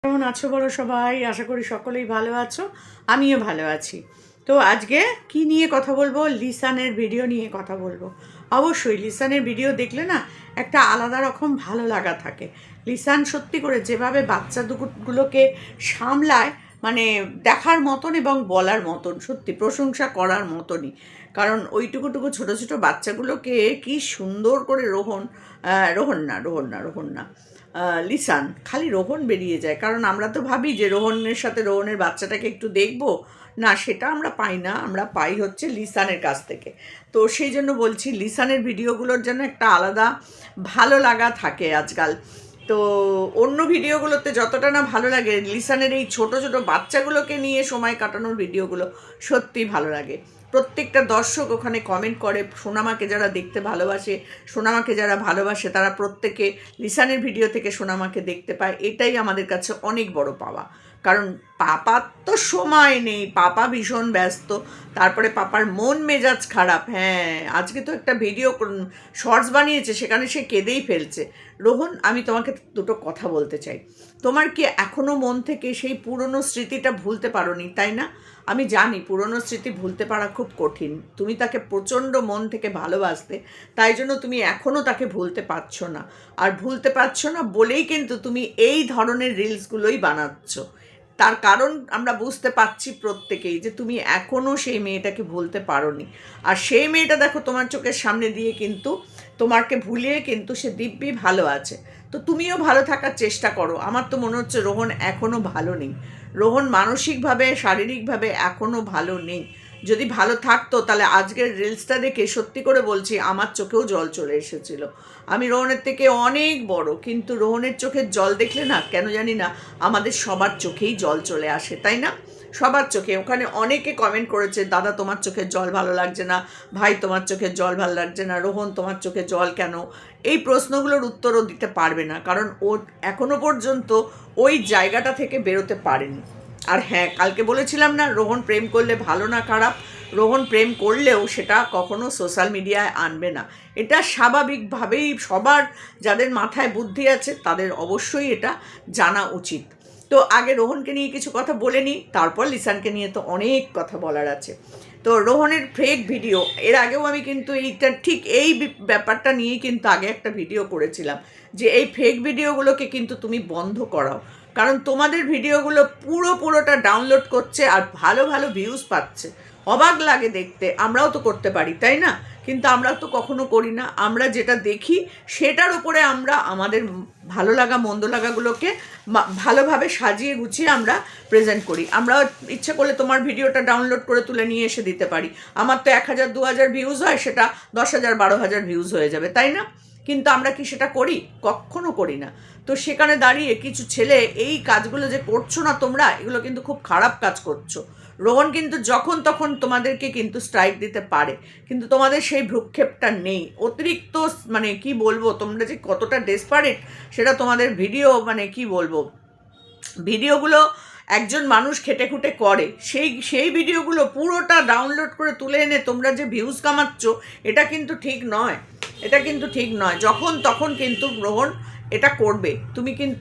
কেমন আছো বলো সবাই? আশা করি সকলেই ভালো আছো, আমিও ভালো আছি। তো আজকে কি নিয়ে কথা বলবো? লিসানের ভিডিও নিয়ে কথা বলবো। অবশ্যই লিসানের ভিডিও দেখলে না একটা আলাদা রকম ভালো লাগা থাকে। লিসান সত্যি করে যেভাবে বাচ্চা দুগুলোকে সামলায়, মানে দেখার মতন এবং বলার মতন, সত্যি প্রশংসা করার মতনই। কারণ ওইটুকুটুকু ছোটো ছোটো বাচ্চাগুলোকে কি সুন্দর করে রোহন না লিসান, খালি রোহন বেরিয়ে যায়। কারণ আমরা তো ভাবি যে রোহনের সাথে রোহনের বাচ্চাটাকে একটু দেখবো, না সেটা আমরা পাই না, আমরা পাই হচ্ছে লিসানের কাছ থেকে। তো সেই জন্য বলছি লিসানের ভিডিওগুলোর যেন একটা আলাদা ভালো লাগা থাকে আজকাল। তো অন্য ভিডিওগুলোতে যতটা না ভালো লাগে, লিসানের এই ছোট ছোট বাচ্চাগুলোকে নিয়ে সময় কাটানোর ভিডিওগুলো সত্যিই ভালো লাগে। প্রত্যেকটা দর্শক ওখানে কমেন্ট করে, সোনামাকে যারা দেখতে ভালোবাসে, সোনামাকে যারা ভালোবাসে তারা প্রত্যেকে লিসানের ভিডিও থেকে সোনামাকে দেখতে পায়। এটাই আমাদের কাছে অনেক বড় পাওয়া। কারণ পাপার তো সময় নেই, পাপা ভীষণ ব্যস্ত, তারপরে পাপার মন মেজাজ খারাপ। হ্যাঁ, আজকে তো একটা ভিডিও শর্টস বানিয়েছে, সেখানে সে কেঁদেই ফেলছে। রোহন, আমি তোমাকে দুটো কথা বলতে চাই। তোমার কি এখনও মন থেকে সেই পুরনো স্মৃতিটা ভুলতে পারোনি, তাই না? আমি জানি পুরনো স্মৃতি ভুলতে পারা খুব কঠিন। তুমি তাকে প্রচণ্ড মন থেকে ভালোবাসতে, তাই জন্য তুমি এখনও তাকে ভুলতে পারছো না। আর ভুলতে পারছো না বলেই কিন্তু তুমি এই ধরনের রিলসগুলোই বানাচ্ছ। তার কারণ আমরা বুঝতে পারছি প্রত্যেকেই যে তুমি এখনও সেই মেয়েটাকে ভুলতে পারোনি। আর সেই মেয়েটা দেখো তোমার চোখের সামনে দিয়ে কিন্তু তোমাকে ভুলিয়ে কিন্তু সে দিব্যি ভালো আছে। তো তুমিও ভালো থাকার চেষ্টা করো। আমার তো মনে হচ্ছে রোহন এখনও ভালো নেই। রোহন মানসিকভাবে শারীরিকভাবে এখনও ভালো নেই। যদি ভালো থাকতো তাহলে আজকের রিলসটা দেখে সত্যি করে বলছি আমার চোখেও জল চলে এসেছিল। আমি রোহনের থেকে অনেক বড়, কিন্তু রোহনের চোখের জল দেখলে না কেন জানি না আমাদের সবার চোখেই জল চলে আসে, তাই না? সবার চোখে। ওখানে অনেকে কমেন্ট করেছে, দাদা তোমার চোখের জল ভালো লাগছে না, ভাই তোমার চোখের জল ভালো লাগছে না, রোহন তোমার চোখে জল কেন? এই প্রশ্নগুলোর উত্তরও দিতে পারবে না, কারণ ও এখনো পর্যন্ত ওই জায়গাটা থেকে বেরোতে পারেনি। আর হ্যাঁ, কালকে বলেছিলাম না রোহন প্রেম করলে ভালো না খারাপ? রোহন প্রেম করলেও সেটা কখনো সোশ্যাল মিডিয়ায় আনবে না। এটা স্বাভাবিকভাবেই সবার, যাদের মাথায় বুদ্ধি আছে তাদের অবশ্যই এটা জানা উচিত। তো আগে রোহনকে নিয়ে কিছু কথা বলে নিই, তারপর লিসানকে নিয়ে তো অনেক কথা বলার আছে। তো রোহনের ফেক ভিডিও, এর আগেও আমি কিন্তু এই ব্যাপারটা নিয়েই কিন্তু আগে একটা ভিডিও করেছিলাম যে এই ফেক ভিডিওগুলোকে কিন্তু তুমি বন্ধ করাও। কারণ তোমাদের ভিডিওগুলো পুরোটা ডাউনলোড করছে আর ভালো ভালো ভিউজ পাচ্ছে। অবাক লাগে দেখতে। আমরাও তো করতে পারি, তাই না? কিন্তু আমরা তো কখনো করি না। আমরা যেটা দেখি সেটার উপরে আমরা আমাদের ভালো লাগা মন্দ লাগাগুলোকে ভালোভাবে সাজিয়ে গুছিয়ে আমরা প্রেজেন্ট করি। আমরা ইচ্ছা করলে তোমার ভিডিওটা ডাউনলোড করে তুলে নিয়ে এসে দিতে পারি। আমার তো 1000 2000 ভিউজ হয়, সেটা 10,000 12,000 ভিউজ হয়ে যাবে, তাই না? কিন্তু আমরা কি সেটা করি? কখনো করি না। তো সেখানে দাঁড়িয়ে কিছু ছেলে এই কাজগুলো যে করছো না তোমরা, এগুলো কিন্তু খুব খারাপ কাজ করছো। রোহন কিন্তু যখন তখন তোমাদেরকে কিন্তু স্ট্রাইক দিতে পারে, কিন্তু তোমাদের সেই ভ্রুক্ষেপটা নেই। অতিরিক্ত মানে কি বলবো, তোমরা যে কতটা ডেসপারেট সেটা তোমাদের ভিডিও, মানে কি বলবো, ভিডিওগুলো একজন মানুষ খেটে খুঁটে করে, সেই ভিডিওগুলো পুরোটা ডাউনলোড করে তুলে এনে তোমরা যে ভিউজ কামাচ্ছ, এটা কিন্তু ঠিক নয়। এটা কিন্তু ঠিক নয়। যখন তখন কিন্তু রোহন এটা করবে।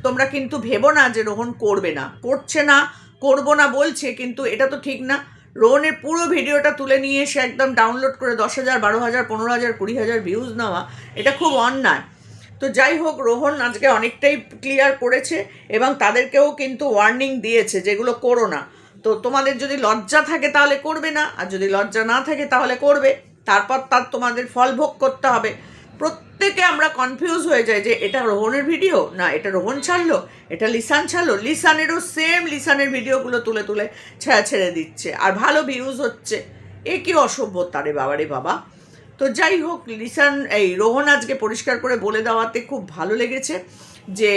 তোমরা কিন্তু ভেবো না যে রোহন করবে না, করছে না, করবো না বলছে, কিন্তু এটা তো ঠিক না। রোহনের পুরো ভিডিওটা তুলে নিয়ে এসে একদম ডাউনলোড করে 10,000 12,000 15,000 20,000 ভিউজ নেওয়া, এটা খুব অন্যায়। তো যাই হোক, রোহন আজকে অনেকটাই ক্লিয়ার করেছে এবং তাদেরকেও কিন্তু ওয়ার্নিং দিয়েছে যেগুলো করো না। তো তোমাদের যদি লজ্জা থাকে তাহলে করবে না, আর যদি লজ্জা না থাকে তাহলে করবে। তারপর তোমাদের ফল ভোগ করতে হবে। প্রত্যেকে আমরা কনফিউজ হয়ে যাই যে এটা রোহনের ভিডিও, না এটা রোহন ছাড়লো, এটা লিসান ছাড়লো। লিসানেরও সেম, লিসানের ভিডিওগুলো তুলে তুলে ছেড়ে দিচ্ছে আর ভালো ভিউজ হচ্ছে। এ কি অসভ্যতা রে বাবা রে বাবা। তো যাই হোক, রোহন আজকে পরিষ্কার করে বলে দেওয়াতে খুব ভালো লেগেছে যে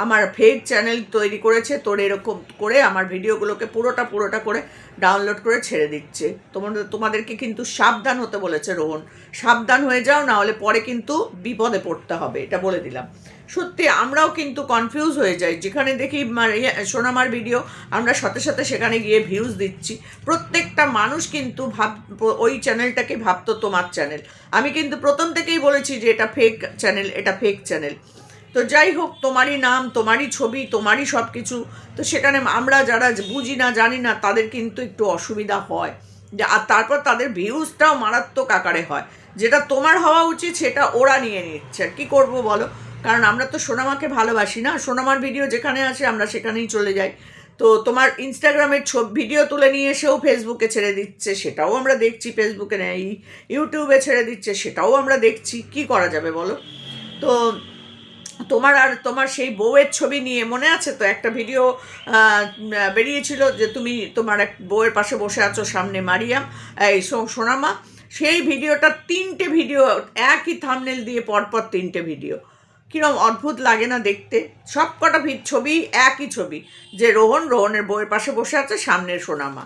আমার ফেক চ্যানেল তৈরি করেছে, তোর এরকম করে আমার ভিডিওগুলোকে পুরোটা করে ডাউনলোড করে ছেড়ে দিচ্ছে। তোমাদেরকে কিন্তু সাবধান হতে বলেছে রোহন। সাবধান হয়ে যাও, না হলে পরে কিন্তু বিপদে পড়তে হবে, এটা বলে দিলাম। সত্যি আমরাও কিন্তু কনফিউজ হয়ে যাই, যেখানে দেখি সোনামার ভিডিও আমরা সাথে সাথে সেখানে গিয়ে ভিউজ দিচ্ছি। প্রত্যেকটা মানুষ কিন্তু ওই চ্যানেলটাকে ভাবতো তোমার চ্যানেল। আমি কিন্তু প্রথম থেকেই বলেছি যে এটা ফেক চ্যানেল, এটা ফেক চ্যানেল। তো যাই হোক, তোমারই নাম, তোমারই ছবি, তোমারই সব কিছু, তো সেখানে আমরা যারা বুঝি না জানি না তাদের কিন্তু একটু অসুবিধা হয়, আর তারপর তাদের ভিউজটাও মারাত্মক আকারে হয়। যেটা তোমার হওয়া উচিত সেটা ওরা নিয়ে নিচ্ছে, কি করব বলো? কারণ আমরা তো সোনামাকে ভালোবাসি না, সোনামার ভিডিও যেখানে আসে আমরা সেখানেই চলে যাই। তো তোমার ইনস্টাগ্রামের ভিডিও তুলে নিয়ে এসেও ফেসবুকে ছেড়ে দিচ্ছে, সেটাও আমরা দেখছি, ফেসবুকে নেই, ইউটিউবে ছেড়ে দিচ্ছে, সেটাও আমরা দেখছি, কি করা যাবে বলো? তো তোমার সেই বউয়ের ছবি নিয়ে মনে আছে তো একটা ভিডিও বেরিয়েছিল, যে তুমি তোমার এক বউয়ের পাশে বসে আছো, সামনে মারিয়াম, এই সোনামা। সেই ভিডিওটা 3টে ভিডিও একই থাম্বনেল দিয়ে পরপর 3টে ভিডিও, কিরম অদ্ভুত লাগে না দেখতে? সব কটা ছবি একই ছবি, যে রোহনের বউয়ের পাশে বসে আছে, সামনের সোনামা।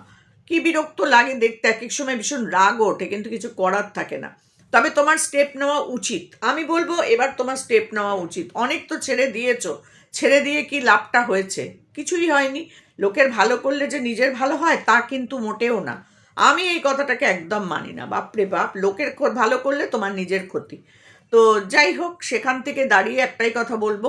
কি বিরক্ত লাগে দেখতে, এক এক সময় ভীষণ রাগও ওঠে, কিন্তু কিছু করার থাকে না। তবে তোমার স্টেপ নেওয়া উচিত, আমি বলবো এবার তোমার স্টেপ নেওয়া উচিত। অনেক তো ছেড়ে দিয়েছো, ছেড়ে দিয়ে কি লাভটা হয়েছে? কিছুই হয়নি। লোকের ভালো করলে যে নিজের ভালো হয় তা কিন্তু মোটেও না। আমি এই কথাটাকে একদম মানি না, বাপরে বাপ, লোকের ভালো করলে তোমার নিজের ক্ষতি। তো যাই হোক, সেখান থেকে দাঁড়িয়ে একটাই কথা বলবো,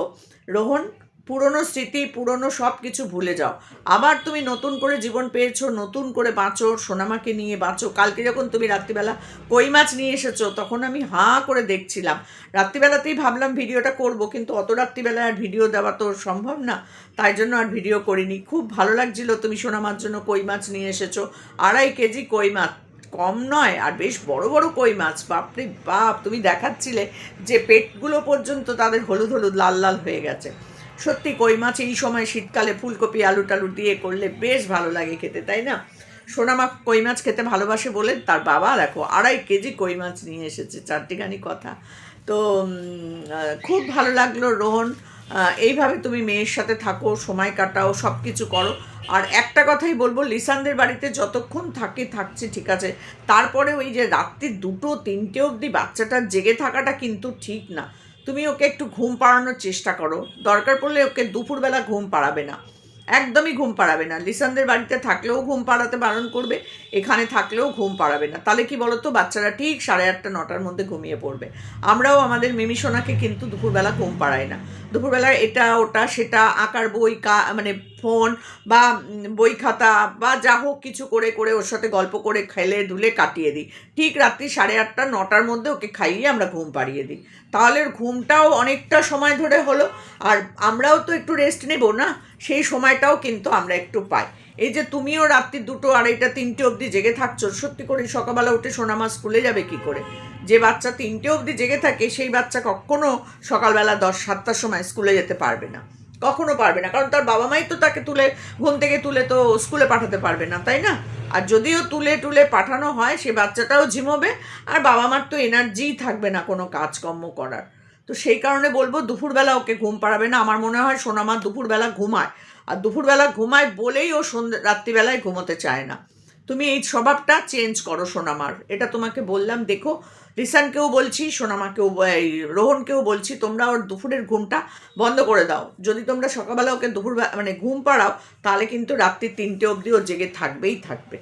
রোহন, পুরনো স্মৃতি, পুরনো সব কিছু ভুলে যাও। আবার তুমি নতুন করে জীবন পেয়েছো, নতুন করে বাঁচো, সোনামাকে নিয়ে বাঁচো। কালকে যখন তুমি রাত্রিবেলা কই মাছ নিয়ে এসেছো, তখন আমি হাঁ করে দেখছিলাম। রাত্রিবেলাতেই ভাবলাম ভিডিওটা করব, কিন্তু অত রাত্রিবেলায় আর ভিডিও দেওয়া তো সম্ভব না, তাই জন্য আর ভিডিও করিনি। খুব ভালো লাগছিল, তুমি সোনামার জন্য কই মাছ নিয়ে এসেছো, 2.5 কেজি কই মাছ, কম নয়, আর বেশ বড় বড় কই মাছ, বাপরে বাপ, তুমি দেখাচ্ছিলে যে পেটগুলো পর্যন্ত তাদের হলুদ হলুদ লাল লাল হয়ে গেছে। সত্যি কই মাছ এই সময় শীতকালে ফুলকপি আলু টালু দিয়ে করলে বেশ ভালো লাগে খেতে, তাই না? সোনামা কই মাছ খেতে ভালোবাসে বলে তার বাবা দেখো 2.5 কেজি কই মাছ নিয়ে এসেছে, চারটিখানি কথা। তো খুব ভালো লাগলো রোহন, এইভাবে তুমি মেয়ের সাথে থাকো, সময় কাটাও, সব কিছু করো। আর একটা কথাই বলবো, লিসানদের বাড়িতে যতক্ষণ থাকছে ঠিক আছে, তারপরে ওই যে রাত্রি 2-3টে অবধি বাচ্চাটার জেগে থাকাটা কিন্তু ঠিক না। তুমি ওকে একটু ঘুম পাড়ানোর চেষ্টা করো, দরকার পড়লে ওকে দুপুরবেলা ঘুম পাড়াবে না, একদমই ঘুম পাড়াবে না। লিসানদের বাড়িতে থাকলেও ঘুম পাড়াতে বারণ করবে, এখানে থাকলেও ঘুম পাড়াবে না। তাহলে কি বলতো, বাচ্চারা ঠিক 8:30-9টার মধ্যে ঘুমিয়ে পড়বে। আমরাও আমাদের মিমিসোনাকে কিন্তু দুপুরবেলা ঘুম পাড়াই না। দুপুরবেলা এটা ওটা সেটা আঁকার বই, মানে ফোন বা বই খাতা বা যা হোক কিছু করে করে ওর সাথে গল্প করে খেলে ধুলে কাটিয়ে দিই। ঠিক রাত্রি 8:30-9টার মধ্যে ওকে খাইয়ে আমরা ঘুম পাড়িয়ে দিই। তাহলে ওর ঘুমটাও অনেকটা সময় ধরে হলো, আর আমরাও তো একটু রেস্ট নেব না, সেই সময়টাও কিন্তু আমরা একটু পাই। এই যে তুমিও রাত্রি 2, 2:30, 3টে অবধি জেগে থাকছো, সত্যি করে সকালবেলা উঠে সোনামা স্কুলে যাবে কি করে? যে বাচ্চা 3টে অবধি জেগে থাকে সেই বাচ্চা কখনো সকালবেলা 7টার সময় স্কুলে যেতে পারবে না, কখনো পারবে না, কারণ তার বাবা মাই তো তাকে ঘুম থেকে তুলে তো স্কুলে পাঠাতে পারবে না, তাই না? আর যদিও তুলে পাঠানো হয়, সে বাচ্চাটাও ঝিমোবে, আর বাবা মার তো এনার্জিই থাকবে না কোনো কাজকর্ম করার। তো সেই কারণে বলবো দুপুরবেলা ওকে ঘুম পাড়াবে না। আমার মনে হয় সোনামা দুপুরবেলা ঘুমায়, আর দুপুরবেলা ঘুমায় বলেই ও রাত্রিবেলায় ঘুমোতে চায় না। তুমি এই স্বভাবটা চেঞ্জ করো সোনামার, এটা তোমাকে বললাম। দেখো, রিসানকেও বলছি, সোনামাকেও, এই রোহনকেও বলছি, তোমরা ওর দুপুরের ঘুমটা বন্ধ করে দাও। যদি তোমরা সকালবেলা ওকে মানে ঘুম পাড়াও, তাহলে কিন্তু রাত্রি 3টে অবধি ও জেগে থাকবেই থাকবে।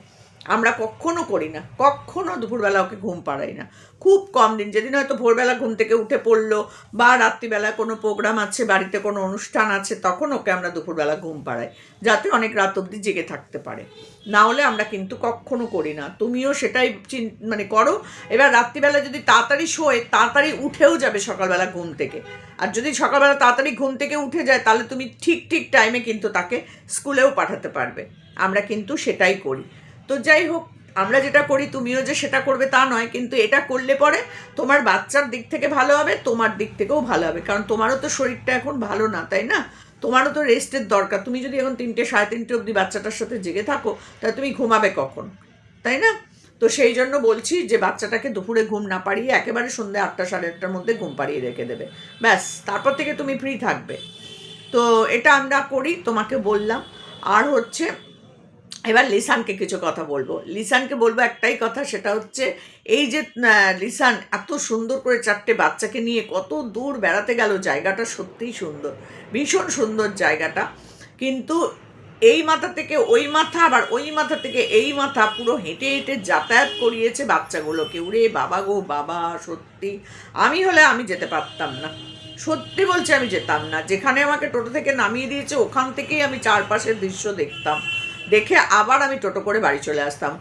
আমরা কখনো করি না, কখনো দুপুরবেলা ওকে ঘুম পাড়াই না। খুব কম দিন, যেদিন হয়তো ভোরবেলা ঘুম থেকে উঠে পড়লো বা রাত্রিবেলা কোনো প্রোগ্রাম আছে, বাড়িতে কোনো অনুষ্ঠান আছে, তখন ওকে আমরা দুপুরবেলা ঘুম পাড়াই, যাতে অনেক রাত অবধি জেগে থাকতে পারে। না হলে আমরা কিন্তু কখনো করি না। তুমিও সেটাই মানে করো। এবার রাত্রিবেলা যদি তাড়াতাড়ি শোয়, তাড়াতাড়ি উঠেও যাবে সকালবেলা ঘুম থেকে। আর যদি সকালবেলা তাড়াতাড়ি ঘুম থেকে উঠে যায়, তাহলে তুমি ঠিক টাইমে কিন্তু তাকে স্কুলেও পাঠাতে পারবে। আমরা কিন্তু সেটাই করি। তো যাই হোক, আমরা যেটা করি তুমিও যে সেটা করবে তা নয়, কিন্তু এটা করলে পরে তোমার বাচ্চার দিক থেকে ভালো হবে, তোমার দিক থেকেও ভালো হবে, কারণ তোমারও তো শরীরটা এখন ভালো না, তাই না? তোমারও তো রেস্টের দরকার। তুমি যদি এখন 3টে 3:30 অবধি বাচ্চাটার সাথে জেগে থাকো, তাহলে তুমি ঘুমাবে কখন, তাই না? তো সেই জন্য বলছি যে বাচ্চাটাকে দুপুরে ঘুম না পাড়িয়ে একেবারে সন্ধ্যে 8টা 8:30টার মধ্যে ঘুম পাড়িয়ে রেখে দেবে, ব্যাস। তারপর থেকে তুমি ফ্রি থাকবে। তো এটা আমরা করি, তোমাকে বললাম। আর হচ্ছে, এবার লিসানকে কিছু কথা বলবো। লিসানকে বলবো একটাই কথা, সেটা হচ্ছে এই যে লিসান এত সুন্দর করে 4টে বাচ্চাকে নিয়ে কত দূর বেড়াতে গেল, জায়গাটা সত্যিই সুন্দর, ভীষণ সুন্দর জায়গাটা। কিন্তু এই মাথা থেকে ওই মাথা, আবার ওই মাথা থেকে এই মাথা, পুরো হেঁটে হেঁটে যাতায়াত করিয়েছে বাচ্চাগুলোকে। উরে বাবা গো বাবা, সত্যি আমি হলে আমি যেতে পারতাম না। সত্যি বলছি আমি যেতাম না, যেখানে আমাকে টোটো থেকে নামিয়ে দিয়েছে ওখান থেকেই আমি চারপাশের দৃশ্য দেখতাম, দেখে আবার আমি টোটো করে বাড়ি চলে আসতাম।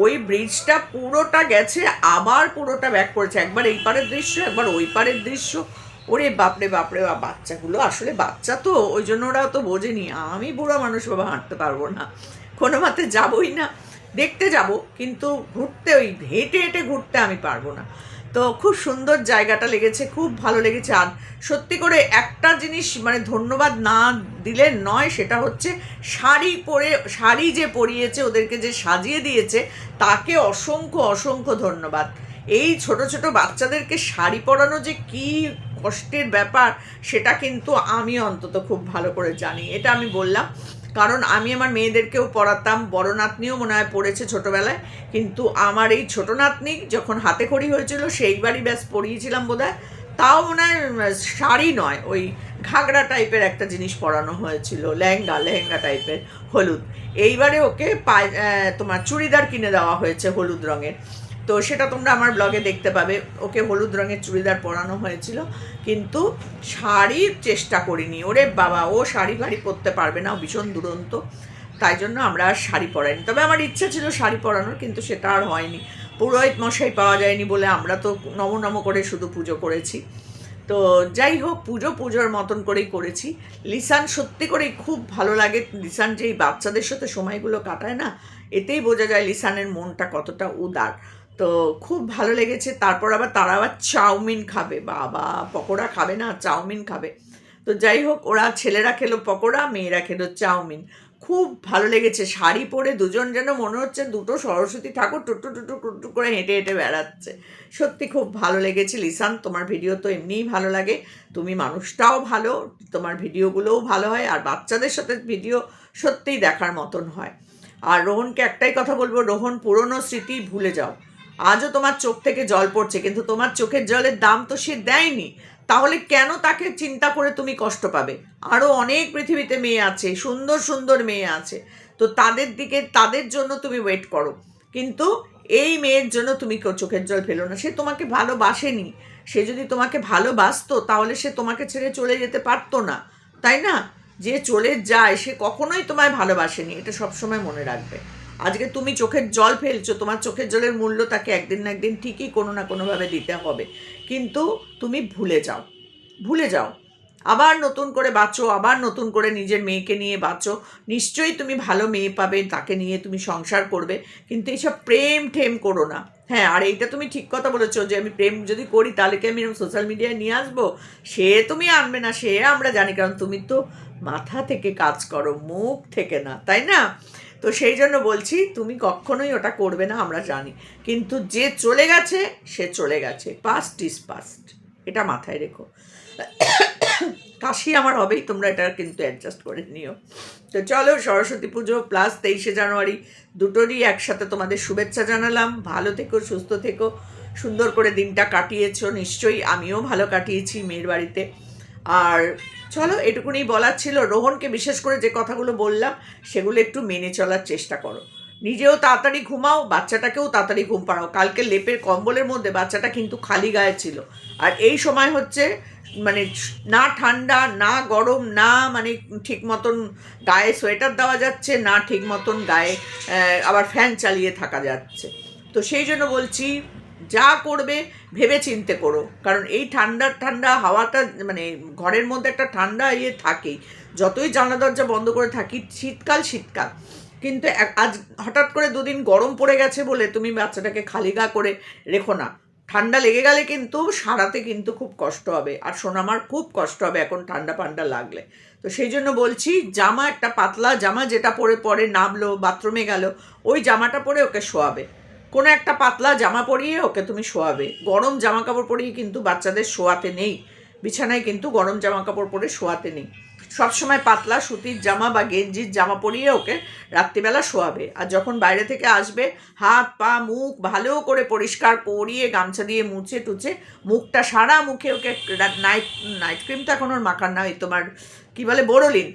ওই ব্রিজটা পুরোটা গেছে, আবার পুরোটা ব্যাক করেছে, একবার এই পারের দৃশ্য একবার ওই পারের দৃশ্য। ওরে বাপরে বাপরে বাপ, বাচ্চাগুলো আসলে বাচ্চা তো, ওই জন্য ওরাও তো বোঝেনি। আমি বুড়ো মানুষ বাবা, হাঁটতে পারবো না, কোনো মতে যাবোই না, দেখতে যাব, কিন্তু ঘুরতে ওই হেঁটে হেঁটে ঘুরতে আমি পারবো না। তো খুব সুন্দর জায়গাটা লেগেছে, খুব ভালো লেগেছে। আর সত্যি করে একটা জিনিস মানে ধন্যবাদ না দিলে নয়, সেটা হচ্ছে শাড়ি যে পরিয়েছে, ওদেরকে যে সাজিয়ে দিয়েছে, তাকে অসংখ্য অসংখ্য ধন্যবাদ। এই ছোট ছোট বাচ্চাদেরকে শাড়ি পরানো যে কী কষ্টের ব্যাপার, সেটা কিন্তু আমি অন্তত খুব ভালো করে জানি। এটা আমি বললাম কারণ আমি আমার মেয়েদেরকেও পড়াতাম, বড় নাতনিও মনে হয় পড়েছে ছোটোবেলায়, কিন্তু আমার এই ছোটো নাতনি যখন হাতে খড়ি হয়েছিল সেইবারই ব্যাস পড়িয়েছিলাম বোধহয়, তাও মনে হয় শাড়ি নয়, ওই ঘাগরা টাইপের একটা জিনিস পরানো হয়েছিল, লেহেঙ্গা টাইপের, হলুদ। এইবারে ওকে তোমার চুড়িদার কিনে দেওয়া হয়েছে হলুদ রঙের, তো সেটা তোমরা আমার ব্লগে দেখতে পাবে। ওকে হলুদ রঙের চুড়িদার পরানো হয়েছিল, কিন্তু শাড়ির চেষ্টা করিনি। ওরে বাবা, ও শাড়ি ফাড়ি পরতে পারবে না, ও ভীষণ দুরন্ত, তাই জন্য আমরা আর শাড়ি পরাইনি। তবে আমার ইচ্ছা ছিল শাড়ি পরানোর, কিন্তু সেটা আর হয়নি, পুরোহিত মশাই পাওয়া যায়নি বলে আমরা তো নম করে শুধু পুজো করেছি। তো যাই হোক, পুজোর মতন করেই করেছি। লিসান সত্যি করেই খুব ভালো লাগে। লিসান যেই বাচ্চাদের সাথে সময়গুলো কাটায় না, এতেই বোঝা যায় লিসানের মনটা কতটা উদার। তো খুব ভালো লেগেছে। তারপর আবার তারা আবার চাউমিন খাবে, বাবা পকোড়া খাবে না, চাউমিন খাবে। তো যাই হোক, ওরা ছেলেরা খেলো পকোড়া, মেয়েরা খেলো চাউমিন। খুব ভালো লেগেছে। শাড়ি পরে দুজন যেন মনে হচ্ছে দুটো সরস্বতী ঠাকুর টুটু টুটু টুটু করে হেঁটে হেঁটে বেড়াচ্ছে। সত্যি খুব ভালো লেগেছে। লিসান, তোমার ভিডিও তো এমনিই ভালো লাগে, তুমি মানুষটাও ভালো, তোমার ভিডিওগুলোও ভালো হয়, আর বাচ্চাদের সাথে ভিডিও সত্যিই দেখার মতন হয়। আর রোহনকে একটাই কথা বলবো, রোহন পুরনো স্মৃতি ভুলে যাও। আজও তোমার চোখ থেকে জল পড়ছে, কিন্তু তোমার চোখের জলের দাম তো সে দেয়নি, তাহলে কেন তাকে চিন্তা করে তুমি কষ্ট পাবে? আরও অনেক পৃথিবীতে মেয়ে আছে, সুন্দর সুন্দর মেয়ে আছে, তো তাদের জন্য তুমি ওয়েট করো, কিন্তু এই মেয়ের জন্য তুমি চোখের জল ফেলো না। সে তোমাকে ভালোবাসেনি, সে যদি তোমাকে ভালোবাসতো তাহলে সে তোমাকে ছেড়ে চলে যেতে পারতো না, তাই না? যে চলে যায় সে কখনোই তোমায় ভালোবাসেনি, এটা সবসময় মনে রাখবে। আজকে তুমি চোখের জল ফেলছো, তোমার চোখের জলের মূল্য তাকে একদিন না একদিন ঠিকই কোনো না কোনোভাবে দিতে হবে, কিন্তু তুমি ভুলে যাও, আবার নতুন করে বাঁচো, আবার নতুন করে নিজের মেয়েকে নিয়ে বাঁচো। নিশ্চয়ই তুমি ভালো মেয়ে পাবে, তাকে নিয়ে তুমি সংসার করবে, কিন্তু এইসব প্রেম ঠেম করো না। হ্যাঁ, আর এইটা তুমি ঠিক কথা বলেছো যে আমি প্রেম যদি করি তাহলে কি আমি সোশ্যাল মিডিয়ায় নিয়ে আসবো? সে তুমি আনবে না, সে আমরা জানি, কারণ তুমি তো মাথা থেকে কাজ করো, মুখ থেকে না, তাই না? তো সেই জন্য বলছি তুমি কখনোই ওটা করবে না, আমরা জানি, কিন্তু যে চলে গেছে সে চলে গেছে, পাস্ট ইজ পাস্ট, এটা মাথায় রেখো। কাশি আমার হবেই, তোমরা এটা কিন্তু অ্যাডজাস্ট করে নিও। তো চলো, সরস্বতী পুজো প্লাস 23শে জানুয়ারি দুটোরই একসাথে তোমাদের শুভেচ্ছা জানালাম। ভালো থেকো, সুস্থ থেকো, সুন্দর করে দিনটা কাটিয়েছো নিশ্চয়ই, আমিও ভালো কাটিয়েছি মেয়ের বাড়িতে। আর চলো, এটুকুনি বলার ছিল। রোহনকে বিশেষ করে যে কথাগুলো বললাম সেগুলো একটু মেনে চলার চেষ্টা করো, নিজেও তাড়াতাড়ি ঘুমাও, বাচ্চাটাকেও তাড়াতাড়ি ঘুম পাড়াও। কালকে লেপের কম্বলের মধ্যে বাচ্চাটা কিন্তু খালি গায়ে ছিল, আর এই সময় হচ্ছে মানে না ঠান্ডা না গরম, না মানে ঠিক মতন গায়ে সোয়েটার দেওয়া যাচ্ছে, না ঠিক মতন গায়ে আবার ফ্যান চালিয়ে থাকা যাচ্ছে। তো সেই জন্য বলছি, যা করবে ভেবে চিনতে করো, কারণ এই ঠান্ডা হাওয়াটা মানে ঘরের মধ্যে একটা ঠান্ডা থাকেই, যতই জানলা দরজা বন্ধ করে থাকি, শীতকাল, কিন্তু আজ হঠাৎ করে দুদিন গরম পড়ে গেছে বলে তুমি বাচ্চাটাকে খালি গা করে রেখো না। ঠান্ডা লেগে গেলে কিন্তু সারাতে কিন্তু খুব কষ্ট হবে, আর সোনামার খুব কষ্ট হবে এখন ঠান্ডা লাগলে। তো সেই জন্য বলছি, জামা একটা পাতলা জামা যেটা পরে নামলো বাথরুমে গেল, ওই জামাটা পরে ওকে শোয়াবে, কোনো একটা পাতলা জামা পরিয়ে ওকে তুমি শোয়াবে। গরম জামা কাপড় পরিয়ে কিন্তু বাচ্চাদের শোয়াতে নেই, বিছানায় কিন্তু গরম জামা কাপড় পরে শোয়াতে নেই। সবসময় পাতলা সুতির জামা বা গেঞ্জির জামা পরিয়ে ওকে রাত্রিবেলা শোয়াবে। আর যখন বাইরে থেকে আসবে, হাত পা মুখ ভালো করে পরিষ্কার করিয়ে গামছা দিয়ে মুছে টুছে মুখটা, সারা মুখে ওকে নাইট ক্রিম তো এখন ওর মাখার না, তোমার কী বলে বোরোলিন,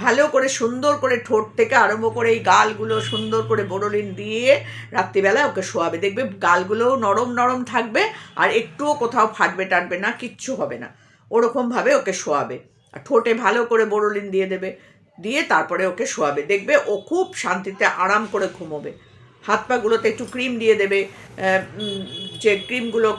ভালো করে সুন্দর করে ঠোঁট থেকে আরম্ভ করে এই গালগুলো সুন্দর করে বোরোলিন দিয়ে রাত্রিবেলা ওকে শোয়াবে। দেখবে গালগুলোও নরম থাকবে, আর একটুও কোথাও ফাটবে টাটবে না, কিচ্ছু হবে না। ওরকমভাবে ওকে শোয়াবে। আর ঠোঁটে ভালো করে বোরোলিন দিয়ে দেবে, দিয়ে তারপরে ওকে শোয়াবে। দেখবে ও খুব শান্তিতে আরাম করে ঘুমোবে। হাত পাগুলোতে একটু ক্রিম দিয়ে দেবে, যে ক্রিমগুলো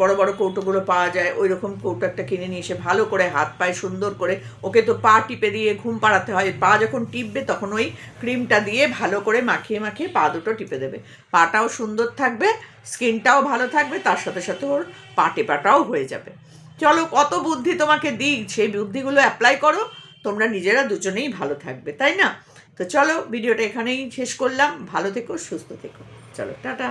বড় বড় কৌটোগুলো পাওয়া যায়, ওই রকম কৌটো একটা কিনে নিয়ে এসে ভালো করে হাত পায়ে সুন্দর করে, ওকে তো পা টিপে দিয়ে ঘুম পাড়াতে হয়, পা যখন টিপবে তখন ওই ক্রিমটা দিয়ে ভালো করে মাখিয়ে মাখিয়ে পা দুটো টিপে দেবে। পাটাও সুন্দর থাকবে, স্কিনটাও ভালো থাকবে, তার সাথে সাথে ওর পা টেপাটাও হয়ে যাবে। চলো, কত বুদ্ধি তোমাকে দিই, সেই বুদ্ধিগুলো অ্যাপ্লাই করো, তোমরা নিজেরা দুজনেই ভালো থাকবে, তাই না? তো চলো, ভিডিওটা এখানেই শেষ করলাম। ভালো থেকো, সুস্থ থেকো। চলো, টাটা।